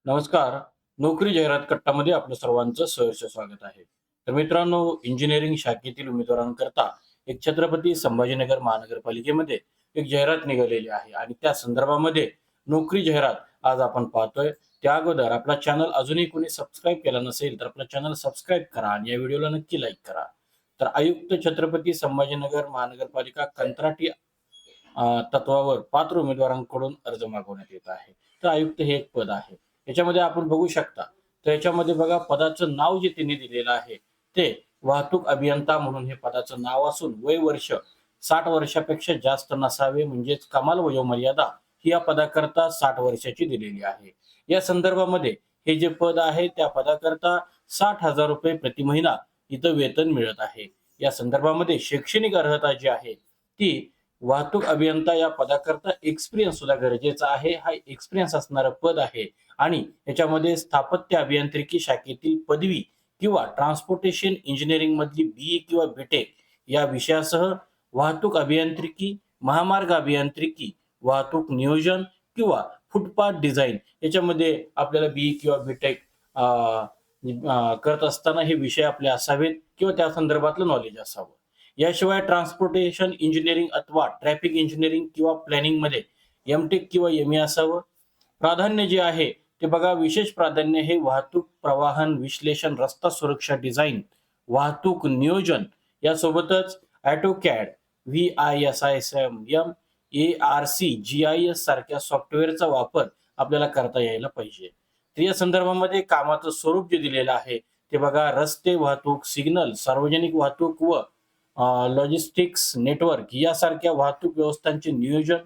नमस्कार. नोकरी जाहिरात कट्टामध्ये आपलं सर्वांचं सहर्ष स्वागत आहे. तर मित्रांनो, इंजिनिअरिंग शाखेतील उमेदवारांकरता एक छत्रपती संभाजीनगर महानगरपालिकेमध्ये एक जाहिरात निघालेली आहे आणि त्या संदर्भामध्ये नोकरी जाहिरात आज आपण पाहतोय. त्या अगोदर आपला चॅनल अजूनही कोणी सबस्क्राईब केला नसेल तर आपला चॅनल सबस्क्राईब करा आणि या व्हिडिओला नक्की लाईक करा. तर आयुक्त छत्रपती संभाजीनगर महानगरपालिका कंत्राटी तत्वावर पात्र उमेदवारांकडून अर्ज मागवण्यात येत आहे. तर आयुक्त हे एक पद आहे. याच्यामध्ये आपण बघू शकता. तर याच्यामध्ये बघा पदाचं नाव जे त्यांनी दिलेलं आहे ते वाहतूक अभियंता म्हणून हे पदाचं नाव असून वय वर्ष 60 वर्षापेक्षा जास्त नसावे म्हणजेच कमाल वयोमर्यादा ही या पदाकरता 60 वर्षाची दिलेली आहे. या संदर्भामध्ये हे जे पद आहे त्या पदाकरता 60,000 रुपये प्रति महिना इथं वेतन मिळत आहे. या संदर्भामध्ये शैक्षणिक अर्हता जी आहे ती वाहतूक अभियंता या पदाकरता एक्सपिरियन्स सुद्धा गरजेचा आहे. हा एक्सपिरियन्स असणारं पद आहे आणि याच्यामध्ये स्थापत्य अभियांत्रिकी शाखेतील पदवी किंवा ट्रान्सपोर्टेशन इंजिनिअरिंग मधली बीई किंवा बीटेक या विषयासह वाहतूक अभियांत्रिकी, महामार्ग अभियांत्रिकी, वाहतूक नियोजन किंवा फुटपाथ डिझाईन याच्यामध्ये आपल्याला बीई किंवा बीटेक करत असताना हे विषय आपले असावेत किंवा त्या संदर्भातलं नॉलेज असावं. याशिवाय ट्रान्सपोर्टेशन इंजिनिअरिंग अथवा ट्रॅफिक इंजिनिअरिंग किंवा प्लॅनिंग मध्ये एमटेक किंवा एमए असावं. प्राधान्य जे आहे ते बघा, विशेष प्राधान्य हे वाहतूक प्रवाहन विश्लेषण, रस्ता सुरक्षा डिझाईन, वाहतूक नियोजन यासोबतच ऑटोकॅड, VISISM, ARC, GIS सारख्या सॉफ्टवेअरचा वापर आपल्याला करता यायला पाहिजे. तर या संदर्भामध्ये कामाचं स्वरूप जे दिलेलं आहे ते बघा, रस्ते वाहतूक, सिग्नल, सार्वजनिक वाहतूक व लॉजिस्टिक्स नेटवर्क यासारख्या वाहतूक व्यवस्थांचे नियोजन,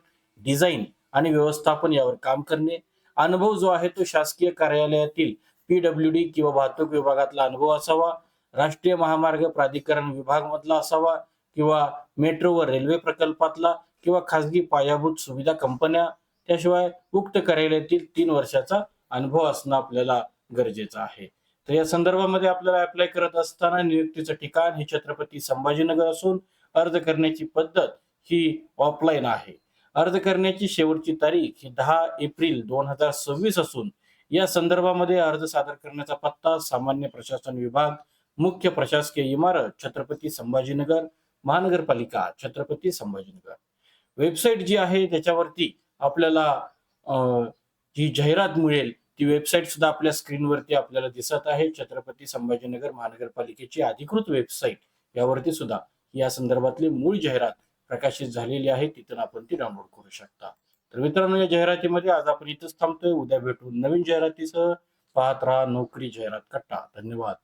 डिझाईन आणि व्यवस्थापन यावर काम करणे. अनुभव जो आहे तो शासकीय कार्यालयातील PWD किंवा वाहतूक विभागातला अनुभव असावा, राष्ट्रीय महामार्ग प्राधिकरण विभाग मधला असावा किंवा मेट्रो व रेल्वे प्रकल्पातला किंवा खासगी पायाभूत सुविधा कंपन्या, त्याशिवाय उक्त कार्यालयातील 3 वर्षाचा अनुभव असणं आपल्याला गरजेचं आहे. तर या संदर्भामध्ये आपल्याला अप्लाय करत असताना नियुक्तीचं ठिकाण हे छत्रपती संभाजीनगर असून अर्ज करण्याची पद्धत ही ऑफलाईन आहे. अर्ज करण्याची शेवटची तारीख ही 10 एप्रिल 2026 असून या संदर्भामध्ये अर्ज सादर करण्याचा पत्ता सामान्य प्रशासन विभाग, मुख्य प्रशासकीय इमारत, छत्रपती संभाजीनगर महानगरपालिका, छत्रपती संभाजीनगर. वेबसाईट जी आहे त्याच्यावरती आपल्याला अ, जी जाहिरात मिळेल ती वेबसाईट सुद्धा आपल्या स्क्रीनवरती आपल्याला दिसत आहे. छत्रपती संभाजीनगर महानगरपालिकेची अधिकृत वेबसाईट यावरती सुद्धा या संदर्भातली मूळ जाहिरात प्रकाशित झालेली आहे. तिथून आपण ती डाउनलोड करू शकता. तर मित्रांनो, या जाहिरातीमध्ये आज आपण इथंच थांबतोय. उद्या भेटू नवीन जाहिरातीसह. पाहत राहा नोकरी जाहिरात कट्टा. धन्यवाद.